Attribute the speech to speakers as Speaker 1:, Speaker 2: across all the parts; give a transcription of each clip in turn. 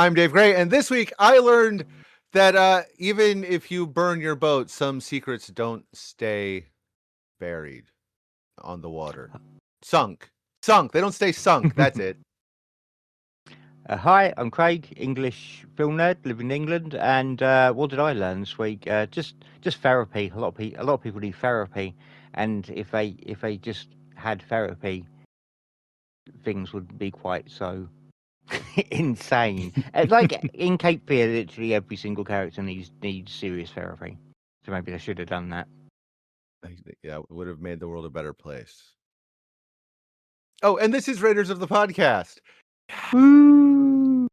Speaker 1: I'm Dave Gray, and this week I learned that even if you burn your boat, some secrets don't stay buried on the water. Sunk. Sunk. They don't stay sunk. That's it.
Speaker 2: Hi, I'm Craig, English film nerd, live in England, and what did I learn this week? Just therapy. A lot of people need therapy, and if they just had therapy, things wouldn't be quite so insane. Like in Cape Fear, literally every single character needs serious therapy. So maybe they should have done that.
Speaker 1: Yeah, it would have made the world a better place. Oh, and this is Raiders of the Podcast.
Speaker 2: Woo!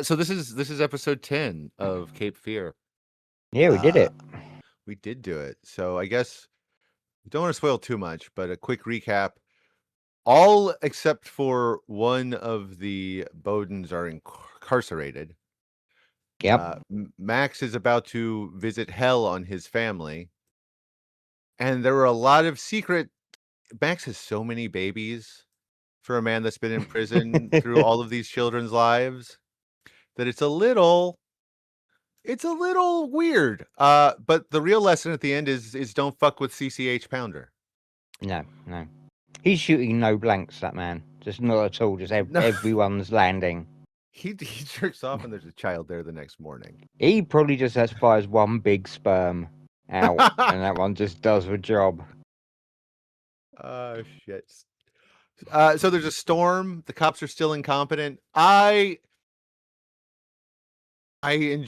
Speaker 1: So this is episode 10 of Cape Fear.
Speaker 2: Yeah, we did it.
Speaker 1: We did do it. So I guess we don't want to spoil too much, but a quick recap. All except for one of the Bowdens are incarcerated.
Speaker 2: Yep.
Speaker 1: Max is about to visit hell on his family. And there were a lot of secret. Max has so many babies for a man that's been in prison through all of these children's lives that it's a little weird. But the real lesson at the end is don't fuck with CCH Pounder.
Speaker 2: No. He's shooting no blanks, that man. Just not at all. Just
Speaker 1: No.
Speaker 2: everyone's landing.
Speaker 1: He jerks off and there's a child there the next morning.
Speaker 2: He probably just fires one big sperm out, and that one just does the job.
Speaker 1: Oh shit. So there's a storm. The cops are still incompetent. Okay. I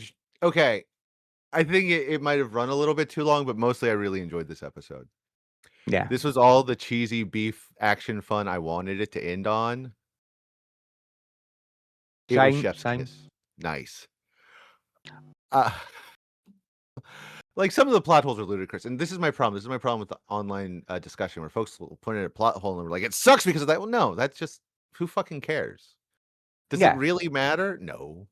Speaker 1: think it might have run a little bit too long, but mostly I really enjoyed this episode.
Speaker 2: Yeah.
Speaker 1: This was all the cheesy beef action fun I wanted it to end on. It was chef's kiss. Nice. Like some of the plot holes are ludicrous, and this is my problem. This is my problem with the online discussion where folks will point at a plot hole and we're like, "It sucks because of that." Well, no, that's just who fucking cares? Does it really matter? No.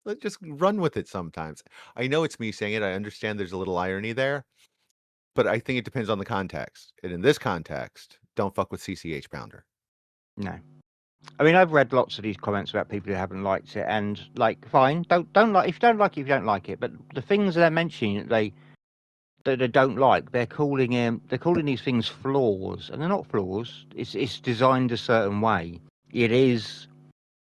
Speaker 1: Let's just run with it sometimes. I know it's me saying it. I understand there's a little irony there, but I think it depends on the context. And in this context, don't fuck with CCH Pounder.
Speaker 2: No. I mean, I've read lots of these comments about people who haven't liked it, and like, fine, don't like. If you don't like it, you don't like it. But the things they're mentioning that they don't like, they're calling these things flaws, and they're not flaws. It's designed a certain way. It is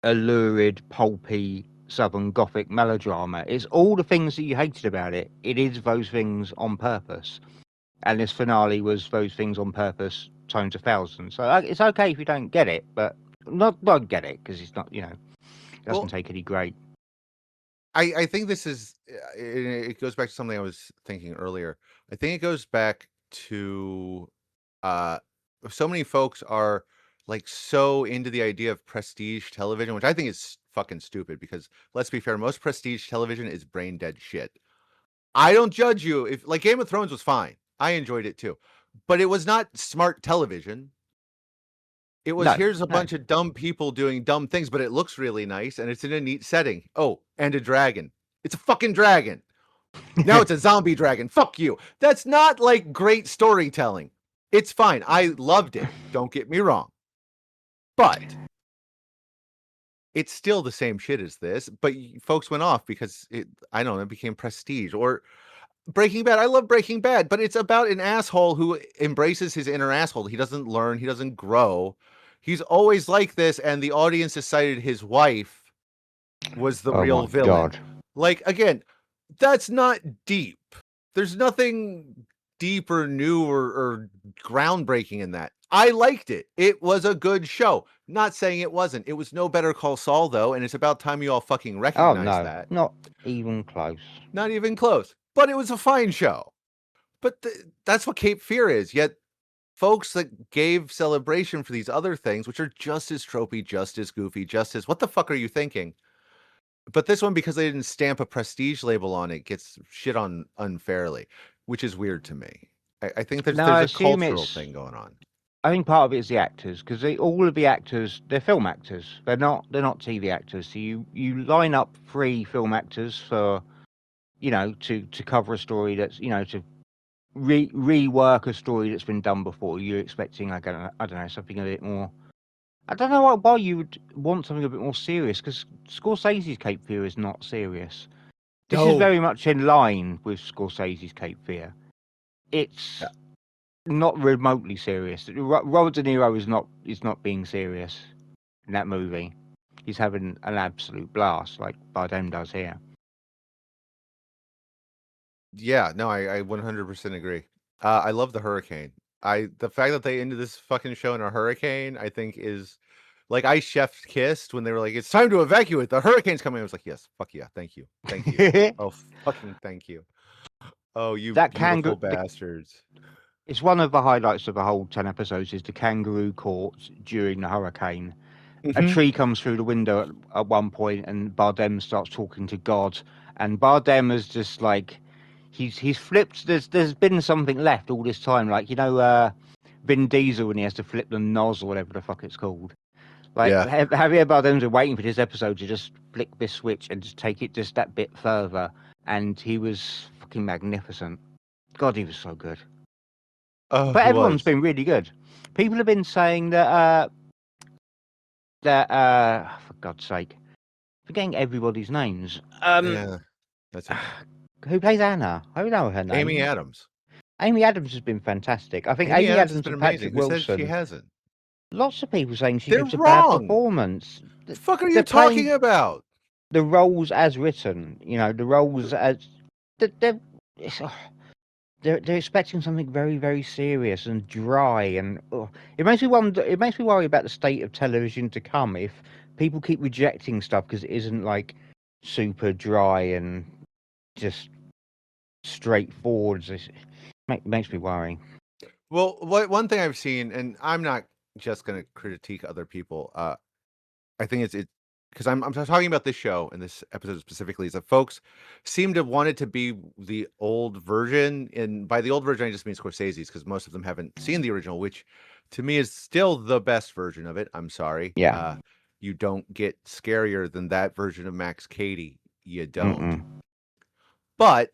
Speaker 2: a lurid, pulpy Southern Gothic melodrama. It's all the things that you hated about it. It is those things on purpose, and this finale was those things on purpose times 1,000. So it's okay if you don't get it, but not get it because it's not, it doesn't take any great.
Speaker 1: I think this is, it goes back to something I was thinking earlier. I think it goes back to so many folks are like so into the idea of prestige television, which I think is fucking stupid because let's be fair, most prestige television is brain dead shit. I don't judge you if like Game of Thrones was fine. I enjoyed it too, but it was not smart television. It was here's a bunch of dumb people doing dumb things, but it looks really nice and it's in a neat setting. Oh, and a dragon. It's a fucking dragon. Now it's a zombie dragon. Fuck you. That's not like great storytelling. It's fine. I loved it. Don't get me wrong. But it's still the same shit as this. But folks went off because it became prestige. Or Breaking Bad. I love Breaking Bad, but it's about an asshole who embraces his inner asshole. He doesn't learn. He doesn't grow. He's always like this, and the audience decided his wife was the real villain. God. Like, again, that's not deep. There's nothing deep or new or groundbreaking in that. I liked it. It was a good show. Not saying it wasn't. It was no Better Call Saul, though, and it's about time you all fucking recognize that.
Speaker 2: Not even close.
Speaker 1: Not even close. But it was a fine show. But that's what Cape Fear is. Yet folks that gave celebration for these other things, which are just as tropey, just as goofy, just as what the fuck are you thinking? But this one, because they didn't stamp a prestige label on it, gets shit on unfairly, which is weird to me. I think there's a cultural thing going on.
Speaker 2: I think part of it is the actors, because all of the actors, they're film actors. They're not TV actors. So you line up 3 film actors for, to cover a story that's, to rework a story that's been done before. You're expecting, like, I don't know, something a bit more I don't know why you would want something a bit more serious, because Scorsese's Cape Fear is not serious. This is
Speaker 1: No.
Speaker 2: very much in line with Scorsese's Cape Fear. It's not remotely serious. Robert De Niro is not being serious in that movie. He's having an absolute blast, like Bardem does here.
Speaker 1: Yeah, no, I 100% agree. I love the hurricane. The fact that they ended this fucking show in a hurricane, I think is like I chef's kissed when they were like, "It's time to evacuate. The hurricane's coming." I was like, "Yes, fuck yeah, thank you, thank you, oh fucking thank you, oh you
Speaker 2: That
Speaker 1: beautiful
Speaker 2: kangaroo,
Speaker 1: bastards."
Speaker 2: it's one of the highlights of the whole 10 episodes is the Kangaroo Court during the hurricane. A
Speaker 1: Mm-hmm.
Speaker 2: tree comes through the window at one point, and Bardem starts talking to God. And Bardem is just like, he's flipped. There's been something left all this time, like Vin Diesel when he has to flip the NOS or whatever the fuck it's called. Like
Speaker 1: Yeah.
Speaker 2: Javier Bardem's been waiting for this episode to just flick this switch and just take it just that bit further, and he was fucking magnificent. God, he was so good.
Speaker 1: Oh,
Speaker 2: But
Speaker 1: he
Speaker 2: everyone's
Speaker 1: was.
Speaker 2: been really good. People have been saying that for God's sake, forgetting everybody's names.
Speaker 1: Yeah, that's okay.
Speaker 2: Who plays Anna? I don't know her
Speaker 1: Amy
Speaker 2: name.
Speaker 1: Adams.
Speaker 2: Amy Adams has been fantastic. I think
Speaker 1: Amy
Speaker 2: Amy
Speaker 1: Adams has
Speaker 2: Adams
Speaker 1: been
Speaker 2: and
Speaker 1: amazing.
Speaker 2: Patrick
Speaker 1: Who says she
Speaker 2: Wilson.
Speaker 1: hasn't?
Speaker 2: Lots of people saying she
Speaker 1: They're
Speaker 2: gives a bad
Speaker 1: wrong.
Speaker 2: performance.
Speaker 1: The fuck are
Speaker 2: They're
Speaker 1: you talking
Speaker 2: playing
Speaker 1: about?
Speaker 2: the roles as written. You know, the roles as they're they're expecting something very, very serious and dry, and it makes me wonder. It makes me worry about the state of television to come if people keep rejecting stuff because it isn't like super dry and just straightforward. Makes me worry.
Speaker 1: Well, one thing I've seen, and I'm not just going to critique other people. I think it's because I'm talking about this show and this episode specifically is that folks seem to want it to be the old version, and by the old version I just mean Scorsese's because most of them haven't seen the original, which to me is still the best version of it. I'm sorry,
Speaker 2: Yeah.
Speaker 1: you don't get scarier than that version of Max Cady. You don't.
Speaker 2: Mm-mm.
Speaker 1: But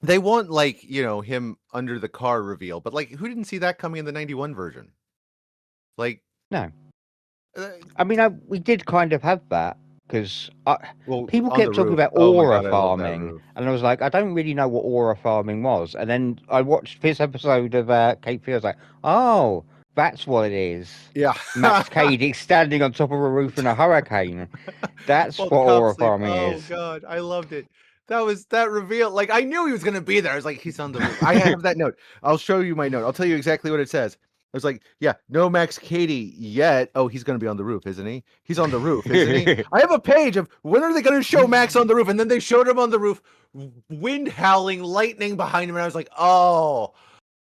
Speaker 1: they want like him under the car reveal, but like who didn't see that coming in the '91 version? Like,
Speaker 2: No.
Speaker 1: uh,
Speaker 2: I mean, we did kind of have that because
Speaker 1: well,
Speaker 2: people
Speaker 1: on the
Speaker 2: kept talking
Speaker 1: roof.
Speaker 2: about
Speaker 1: Oh my
Speaker 2: aura
Speaker 1: god, I love that
Speaker 2: farming,
Speaker 1: roof.
Speaker 2: and I was like, I don't really know what aura farming was. And then I watched this episode of Cape Fear. I was like, oh, that's what it is.
Speaker 1: Yeah.
Speaker 2: Max Cady standing on top of a roof in a hurricane. That's
Speaker 1: While the
Speaker 2: what
Speaker 1: cops
Speaker 2: aura
Speaker 1: sleep.
Speaker 2: farming
Speaker 1: Oh
Speaker 2: is.
Speaker 1: god, I loved it. That reveal. Like I knew he was gonna be there. I was like, he's on the roof. I have that note. I'll show you my note. I'll tell you exactly what it says. I was like, yeah, no Max Cady yet. Oh, he's gonna be on the roof, isn't he? He's on the roof, isn't he? I have a page of when are they gonna show Max on the roof? And then they showed him on the roof, wind howling, lightning behind him, and I was like, oh,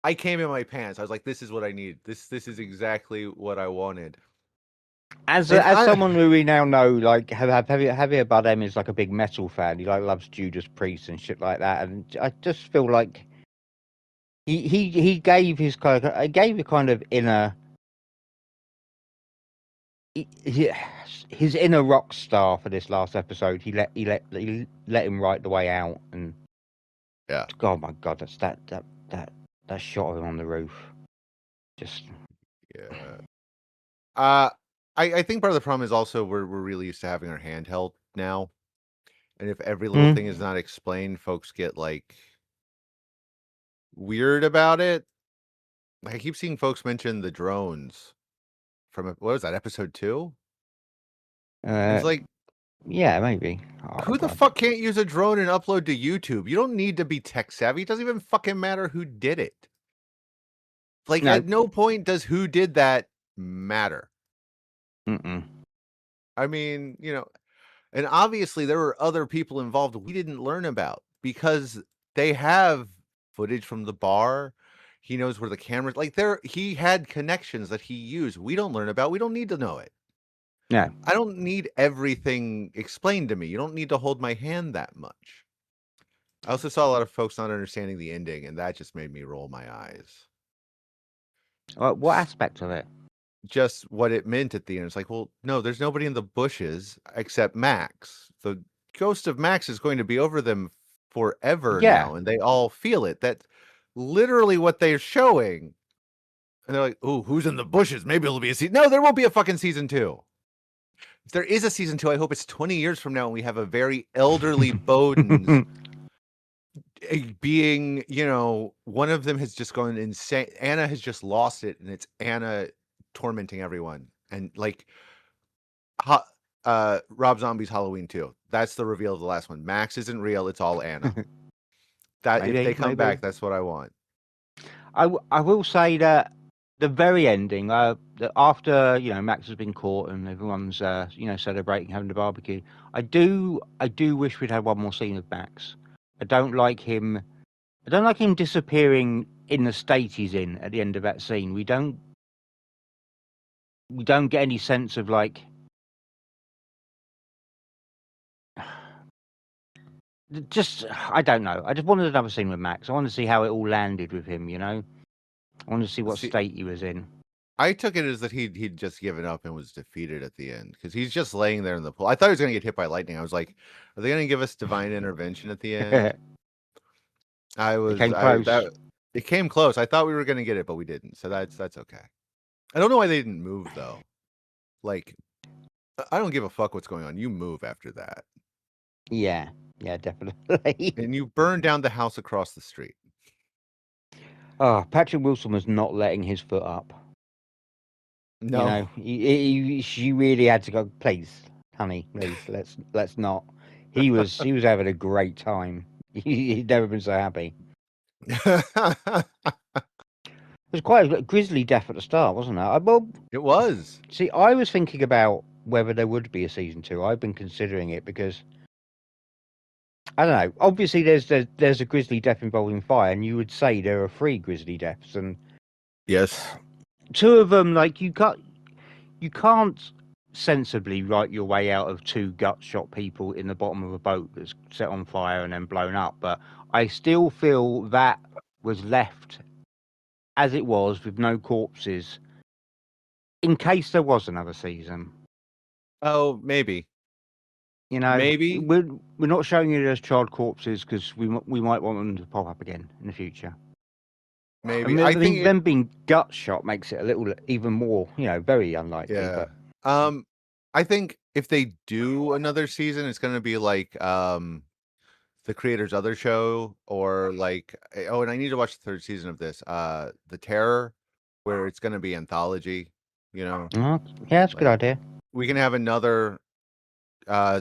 Speaker 1: I came in my pants. I was like, this is what I need. This is exactly what I wanted.
Speaker 2: As
Speaker 1: And
Speaker 2: someone who we now know, like Javier Bardem is like a big metal fan. He like loves Judas Priest and shit like that. And I just feel like he gave his kind of, gave a kind of inner his inner rock star for this last episode. He let him write the way out, and
Speaker 1: yeah.
Speaker 2: oh my god, that's that shot of him on the roof. Just
Speaker 1: Yeah. I think part of the problem is also we're really used to having our hand held now, and if every little thing is not explained, folks get like weird about it. Like, I keep seeing folks mention the drones from what was that episode 2? And it's like,
Speaker 2: yeah, maybe.
Speaker 1: who the fuck can't use a drone and upload to YouTube? You don't need to be tech savvy. It doesn't even fucking matter who did it. Like,
Speaker 2: No.
Speaker 1: at no point does who did that matter.
Speaker 2: Mm-mm.
Speaker 1: I mean, and obviously there were other people involved we didn't learn about because they have footage from the bar. He knows where the cameras he had connections that he used. We don't learn about. We don't need to know it.
Speaker 2: No.
Speaker 1: I don't need everything explained to me. You don't need to hold my hand that much. I also saw a lot of folks not understanding the ending, and that just made me roll my eyes.
Speaker 2: What aspect of it?
Speaker 1: Just what it meant at the end. It's like, well, no, there's nobody in the bushes except Max. The ghost of Max is going to be over them forever now, and they all feel it. That's literally what they're showing. And they're like, "Ooh, who's in the bushes? Maybe it'll be a season." No, there won't be a fucking season 2. If there is a season 2, I hope it's 20 years from now and we have a very elderly Bowden's being, one of them has just gone insane. Anna has just lost it, and it's Anna tormenting everyone. And like Rob Zombie's Halloween 2. That's the reveal of the last one. Max isn't real, it's all Anna. That if they come back, that's what I want.
Speaker 2: I will say that the very ending, after Max has been caught and everyone's celebrating, having a barbecue, I do wish we'd had one more scene of Max. I don't like him disappearing in the state he's in at the end of that scene. We don't get any sense of like just, I don't know. I just wanted another scene with Max. I wanted to see how it all landed with him, I wanted to see what state he was in.
Speaker 1: I took it as that he'd just given up and was defeated at the end, because he's just laying there in the pool. I thought he was going to get hit by lightning. I was like, are they going to give us divine intervention at the end? It came close. I thought we were going to get it, but we didn't. So that's okay. I don't know why they didn't move, though. Like, I don't give a fuck what's going on. You move after that.
Speaker 2: Yeah, definitely.
Speaker 1: And you burn down the house across the street.
Speaker 2: Oh, Patrick Wilson was not letting his foot up.
Speaker 1: No,
Speaker 2: she really had to go. Please, honey, please, let's not. He was having a great time. He'd never been so happy. It was quite a grisly death at the start, wasn't it? Well,
Speaker 1: it was.
Speaker 2: See, I was thinking about whether there would be a season 2. I've been considering it because I don't know. Obviously, there's a grisly death involving fire, and you would say there are 3 grisly deaths, and
Speaker 1: yes,
Speaker 2: 2 of them, like you can't sensibly write your way out of 2 gut shot people in the bottom of a boat that's set on fire and then blown up. But I still feel that was left as it was with no corpses in case there was another season.
Speaker 1: Oh, maybe.
Speaker 2: Maybe we're not showing it as child corpses because we might want them to pop up again in the future.
Speaker 1: Maybe.
Speaker 2: I think them being gut shot makes it a little even more, very unlikely.
Speaker 1: Yeah.
Speaker 2: But
Speaker 1: I think if they do another season, it's going to be like the creator's other show, or like, and I need to watch the 3rd season of this, The Terror, where it's going to be anthology.
Speaker 2: Yeah, that's a good idea.
Speaker 1: We can have another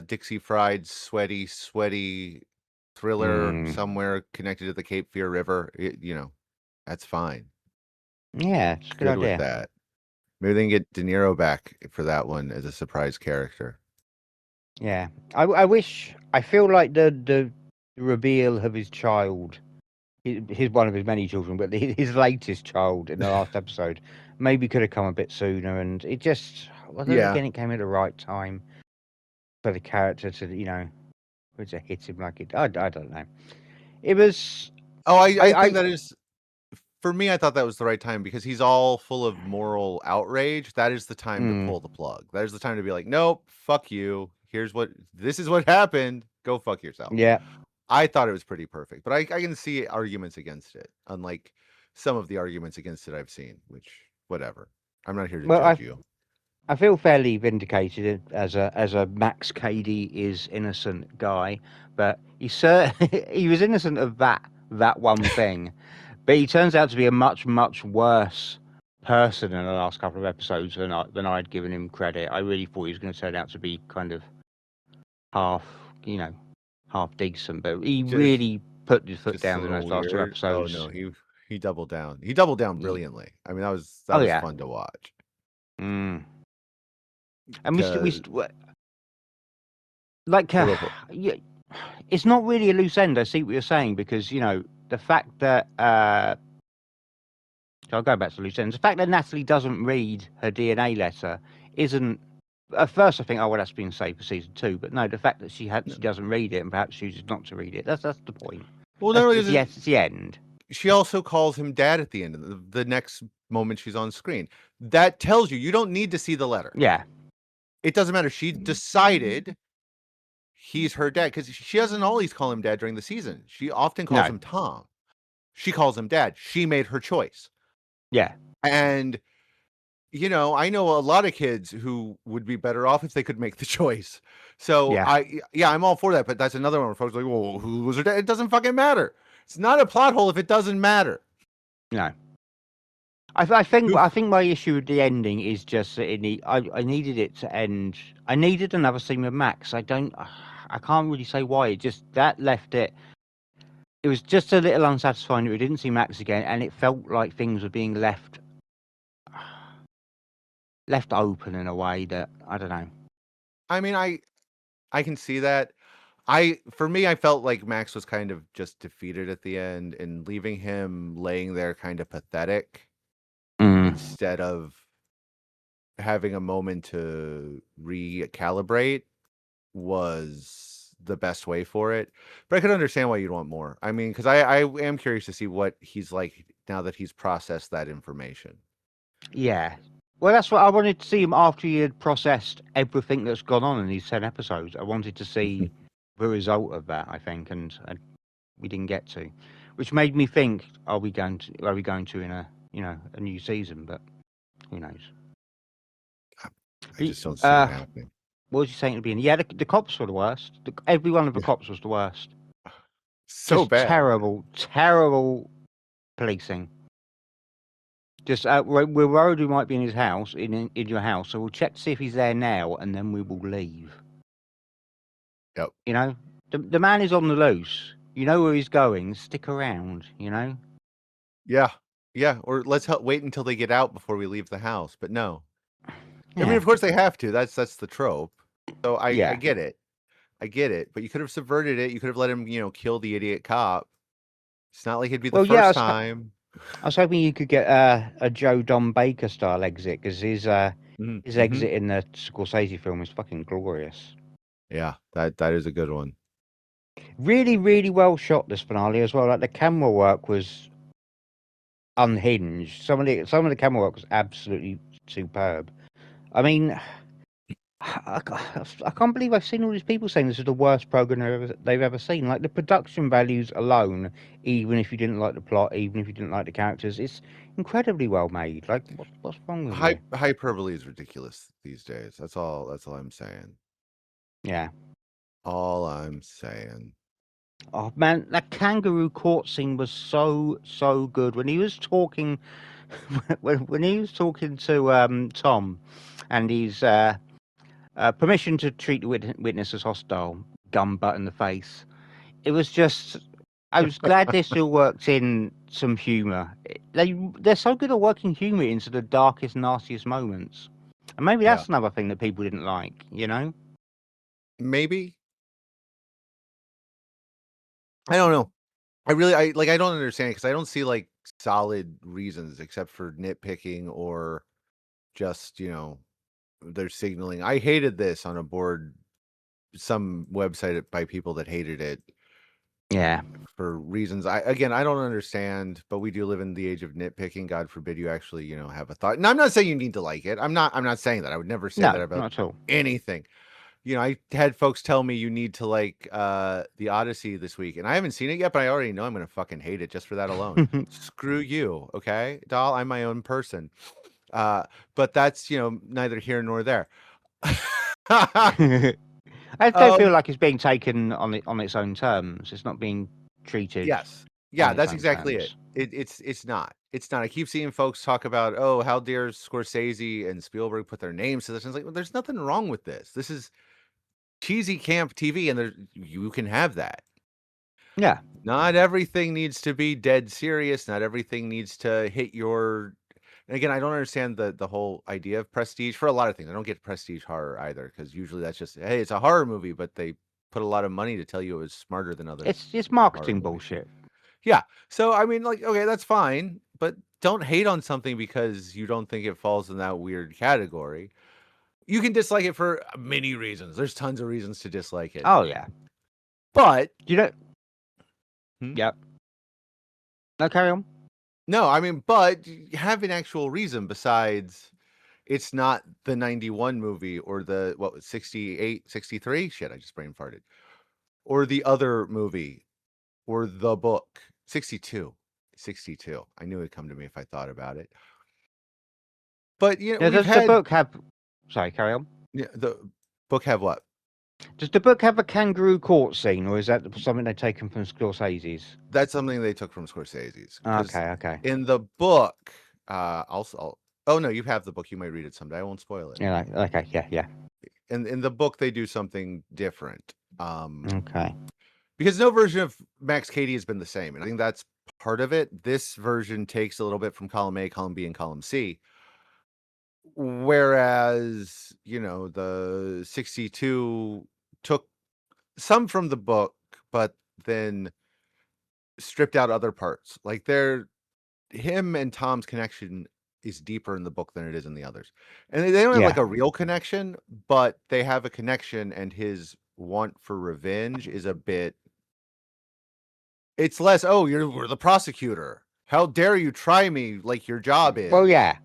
Speaker 1: Dixie Fried sweaty thriller somewhere connected to the Cape Fear River. That's fine.
Speaker 2: Yeah, it's a good idea.
Speaker 1: With that. Maybe they can get De Niro back for that one as a surprise character.
Speaker 2: Yeah, I feel like the reveal of his child, he's one of his many children, but his latest child in the last episode maybe could have come a bit sooner, and it just, again, it came at the right time for the character to, to hit him like it. I don't know. It was.
Speaker 1: Oh, I think that is. For me, I thought that was the right time because he's all full of moral outrage. That is the time to pull the plug. That is the time to be like, nope, fuck you. This is what happened. Go fuck yourself.
Speaker 2: Yeah.
Speaker 1: I thought it was pretty perfect, but I can see arguments against it, unlike some of the arguments against it I've seen, which, whatever. I'm not here to judge you.
Speaker 2: I feel fairly vindicated as a Max Cady is innocent guy, but he was innocent of that one thing. But he turns out to be a much, much worse person in the last couple of episodes than I'd given him credit. I really thought he was going to turn out to be kind of half decent, but he really put his foot down in those last 2 episodes.
Speaker 1: Oh no, he doubled down. He doubled down brilliantly. I mean, that was fun to watch.
Speaker 2: And it's not really a loose end. I see what you're saying because the fact that so I'll go back to loose ends. The fact that Natalie doesn't read her DNA letter isn't. At first, I think, oh well, that's been saved for season 2. But no, the fact that she doesn't read it and perhaps chooses not to read it. That's the point.
Speaker 1: Well,
Speaker 2: it's the end.
Speaker 1: She also calls him dad at the end of the next moment she's on screen. That tells you don't need to see the letter.
Speaker 2: Yeah,
Speaker 1: it doesn't matter. She decided he's her dad because she doesn't always call him dad during the season. She often calls him Tom. She calls him dad. She made her choice.
Speaker 2: Yeah.
Speaker 1: And, I know a lot of kids who would be better off if they could make the choice. So
Speaker 2: Yeah.
Speaker 1: yeah, I'm all for that, but that's another one where folks are like, "Well, who was her dad?" It doesn't fucking matter. It's not a plot hole if it doesn't matter.
Speaker 2: No. I think
Speaker 1: Who
Speaker 2: I think my issue with the ending is just that I needed it to end. I needed another scene with Max. I can't really say why. It just that left it. It was just a little unsatisfying that we didn't see Max again, and it felt like things were being left open in a way that I don't know.
Speaker 1: I mean, I can see that. For me, I felt like Max was kind of just defeated at the end, and leaving him laying there kind of pathetic
Speaker 2: Mm.
Speaker 1: instead of having a moment to recalibrate was the best way for it. But I could understand why you'd want more. I mean, because I am curious to see what he's like now that he's processed that information.
Speaker 2: Yeah. Well, that's what I wanted to see him after he had processed everything that's gone on in these 10 episodes. I wanted to see the result of that, I think, and we didn't get to, which made me think, are we going to in a new season? But who knows?
Speaker 1: I just don't see it
Speaker 2: What
Speaker 1: happening.
Speaker 2: was you saying at the beginning? Yeah, the cops were the worst. Every one of the
Speaker 1: Yeah,
Speaker 2: cops was the worst.
Speaker 1: so
Speaker 2: Just
Speaker 1: bad.
Speaker 2: terrible, terrible policing. Just we're worried we might be in his house, in your house, so we'll check to see if he's there now, and then we will leave.
Speaker 1: Yep.
Speaker 2: You know, the man is on the loose. You know where he's going. Stick around. You know.
Speaker 1: Yeah. Yeah. Or let's wait until they get out before we leave the house. But no. I mean,
Speaker 2: Yeah.
Speaker 1: of course they have to. That's the trope. So I
Speaker 2: Yeah.
Speaker 1: get it. I get it. But you could have subverted it. You could have let him, kill the idiot cop. It's not like it'd be the
Speaker 2: Well, yeah.
Speaker 1: first time.
Speaker 2: I was hoping you could get a Joe Don Baker style exit because his
Speaker 1: Mm-hmm.
Speaker 2: exit in the Scorsese film is fucking glorious.
Speaker 1: Yeah, that is a good one.
Speaker 2: Really, really well shot this finale as well. Like the camera work was unhinged. Some of the camera work was absolutely superb. I mean, I can't believe I've seen all these people saying this is the worst program they've ever seen. Like the production values alone, even if you didn't like the plot, even if you didn't like the characters, it's incredibly well made. Like what's wrong with you?
Speaker 1: Hyperbole is ridiculous these days. That's all I'm saying.
Speaker 2: Yeah.
Speaker 1: All I'm saying.
Speaker 2: Oh man, that Kangaroo Court scene was so good when he was talking when he was talking to Tom, and he's permission to treat the witness as hostile, gun butt in the face. It was just. I was glad they still worked in some humour. They're so good at working humour into the darkest, nastiest moments, and maybe
Speaker 1: Yeah.
Speaker 2: that's another thing that people didn't like. You know?
Speaker 1: Maybe. I don't know. I don't understand because I don't see like solid reasons except for nitpicking or just, they're signaling. I hated this on a board, some website by people that hated it
Speaker 2: Yeah.
Speaker 1: for reasons I don't understand, but we do live in the age of nitpicking. God forbid you actually, have a thought. And I'm not saying you need to like it. I'm not saying that. I would never say that
Speaker 2: No,
Speaker 1: about
Speaker 2: not at all.
Speaker 1: anything. I had folks tell me you need to like the Odyssey this week, and I haven't seen it yet, but I already know I'm gonna fucking hate it just for that alone. Screw you, okay, doll. I'm my own person. Uh, but that's neither here nor there.
Speaker 2: I don't feel
Speaker 1: um,
Speaker 2: like it's being taken on its own terms. It's not being treated
Speaker 1: yes, yeah,
Speaker 2: on its
Speaker 1: that's
Speaker 2: own
Speaker 1: exactly it.
Speaker 2: terms.
Speaker 1: It's not. It's not. I keep seeing folks talk about, oh, how dare Scorsese and Spielberg put their names to this. And it's like, well, there's nothing wrong with this. This is cheesy camp TV, and you can have that.
Speaker 2: Yeah.
Speaker 1: Not everything needs to be dead serious. Not everything needs to hit your. And again, I don't understand the whole idea of prestige for a lot of things. I don't get prestige horror either because usually that's just, hey, it's a horror movie, but they put a lot of money to tell you it was smarter than other
Speaker 2: It's
Speaker 1: horror
Speaker 2: marketing
Speaker 1: movies.
Speaker 2: bullshit.
Speaker 1: Yeah. So I mean, like, okay, that's fine, but don't hate on something because you don't think it falls in that weird category. You can dislike it for many reasons. There's tons of reasons to dislike it,
Speaker 2: Oh yeah.
Speaker 1: but.
Speaker 2: You know.
Speaker 1: Hmm?
Speaker 2: Yep. No, carry on.
Speaker 1: No, I mean, but have an actual reason besides it's not the 91 movie or the what was 68, 63? Shit, I just brain farted. Or the other movie or the book. 62. 62. I knew it'd come to me if I thought about it. But you know,
Speaker 2: Now,
Speaker 1: we've
Speaker 2: does the
Speaker 1: had
Speaker 2: book have? Sorry, carry on.
Speaker 1: the book have what?
Speaker 2: Does the book have a kangaroo court scene, or is that something they've taken from Scorsese's?
Speaker 1: That's something they took from Scorsese's because
Speaker 2: Okay.
Speaker 1: in the book, oh no, you have the book. You might read it someday. I won't spoil it.
Speaker 2: Yeah. Okay. Yeah.
Speaker 1: In the book, they do something different.
Speaker 2: Okay.
Speaker 1: Because no version of Max Cady has been the same, and I think that's part of it. This version takes a little bit from column A, column B, and column C. Whereas, you know, the 62 took some from the book, but then stripped out other parts. Like him and Tom's connection is deeper in the book than it is in the others. And they don't have like
Speaker 2: Yeah.
Speaker 1: a real connection, but they have a connection, and his want for revenge is a bit. It's less, oh, we're the prosecutor. How dare you try me like your job
Speaker 2: Well,
Speaker 1: is.
Speaker 2: yeah.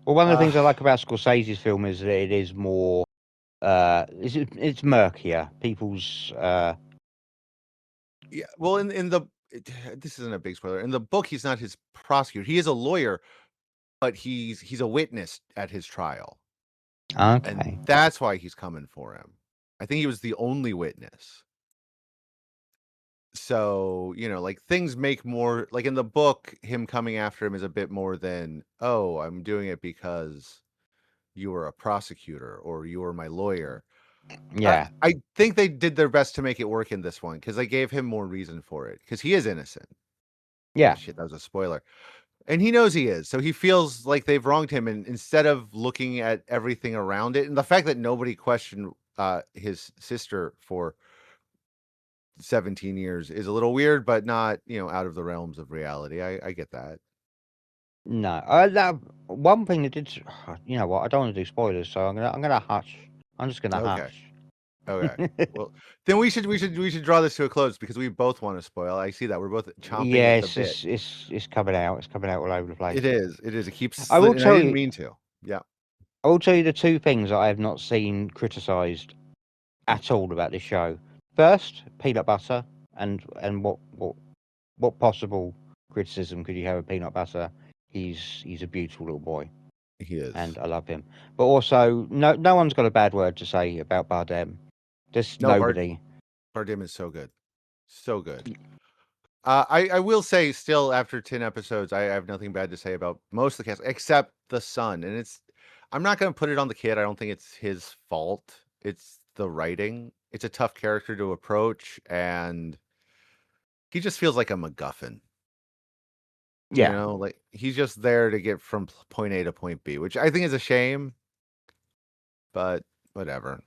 Speaker 2: Well, one of the
Speaker 1: Uh,
Speaker 2: things I like about Scorsese's film is that it is more. It's murkier. People's.
Speaker 1: yeah. Well, this isn't a big spoiler. In the book, he's not his prosecutor. He is a lawyer, but he's a witness at his trial, and
Speaker 2: Okay.
Speaker 1: that's why he's coming for him. I think he was the only witness. So, you know, like things make more like in the book, him coming after him is a bit more than, oh, I'm doing it because you were a prosecutor or you were my lawyer.
Speaker 2: Yeah.
Speaker 1: I think they did their best to make it work in this one because they gave him more reason for it because he is innocent.
Speaker 2: Yeah.
Speaker 1: Shit, that was a spoiler. And he knows he is. So he feels like they've wronged him. And instead of looking at everything around it, and the fact that nobody questioned his sister for 17 years is a little weird, but not, you know, out of the realms of reality. I get that.
Speaker 2: No. That one thing that did. You know what? I don't want to do spoilers, so I'm gonna hush. I'm just gonna
Speaker 1: Okay.
Speaker 2: hush.
Speaker 1: Okay. Well, then we should draw this to a close because we both want to spoil. I see that we're both chomping
Speaker 2: Yeah,
Speaker 1: at the bit.
Speaker 2: it's coming out. It's coming out all over the place.
Speaker 1: It is. It is. It keeps,
Speaker 2: I will
Speaker 1: and I
Speaker 2: tell
Speaker 1: didn't
Speaker 2: you.
Speaker 1: mean to. Yeah.
Speaker 2: I will tell you the two things that I have not seen criticised at all about this show. First, peanut butter, and what possible criticism could you have of peanut butter? He's a beautiful little boy,
Speaker 1: He is.
Speaker 2: and I love him. But also, no one's got a bad word to say about Bardem. Just
Speaker 1: No,
Speaker 2: nobody.
Speaker 1: Bardem is so good. So good. I will say still after 10 episodes, I have nothing bad to say about most of the cast except the son. And I'm not going to put it on the kid. I don't think it's his fault. It's the writing. It's a tough character to approach, and he just feels like a MacGuffin. You
Speaker 2: Yeah,
Speaker 1: know, like he's just there to get from point A to point B, which I think is a shame, but whatever.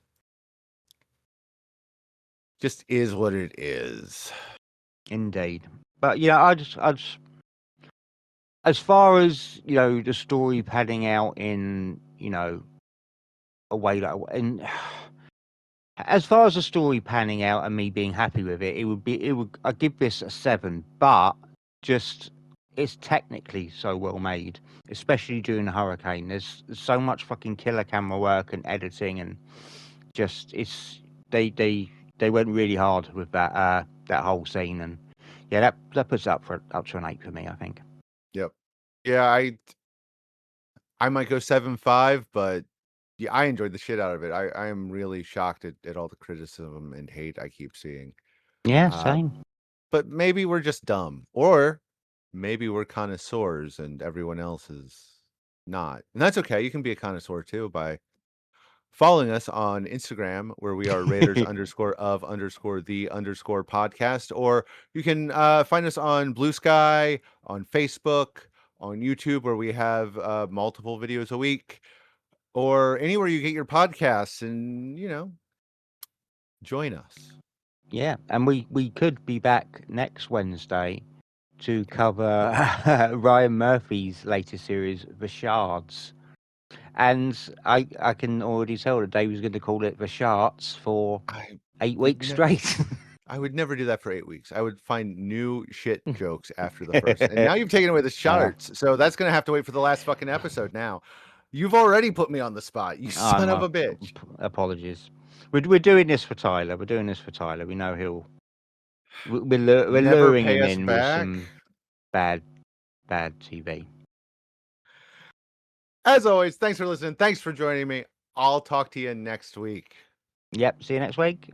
Speaker 1: Just is what it is.
Speaker 2: indeed. But yeah, I just, as far as the story panning out in a way that, and as far as the story panning out and me being happy with it, I'd give this a 7, but just it's technically so well made, especially during the hurricane. There's so much fucking killer camera work and editing, and just they went really hard with that whole scene, and yeah, that puts it up to an 8 for me, I think.
Speaker 1: Yep. Yeah, I might go 7.5, but yeah, I enjoyed the shit out of it. I am really shocked at all the criticism and hate I keep seeing.
Speaker 2: Yeah,
Speaker 1: Uh,
Speaker 2: same.
Speaker 1: but maybe we're just dumb, or maybe we're connoisseurs and everyone else is not. And that's okay. You can be a connoisseur too by following us on Instagram, where we are Raiders _of_the_ podcast, or you can find us on Blue Sky, on Facebook, on YouTube, where we have multiple videos a week, or anywhere you get your podcasts, and join us.
Speaker 2: Yeah, and we could be back next Wednesday to cover Ryan Murphy's latest series, The Shards. And I can already tell that Dave was going to call it The Shards for
Speaker 1: I
Speaker 2: 8
Speaker 1: would
Speaker 2: weeks straight.
Speaker 1: I would never do that for 8 weeks. I would find new shit jokes after the first. And now you've taken away the charts. So that's going to have to wait for the last fucking episode now. You've already put me on the spot, you son of
Speaker 2: My
Speaker 1: a bitch.
Speaker 2: apologies. We're doing this for Tyler. We're doing this for Tyler. We know we're
Speaker 1: Never
Speaker 2: luring
Speaker 1: pay
Speaker 2: him
Speaker 1: us
Speaker 2: in with
Speaker 1: back.
Speaker 2: some bad TV.
Speaker 1: As always, thanks for listening. Thanks for joining me. I'll talk to you next week.
Speaker 2: Yep. See you next week.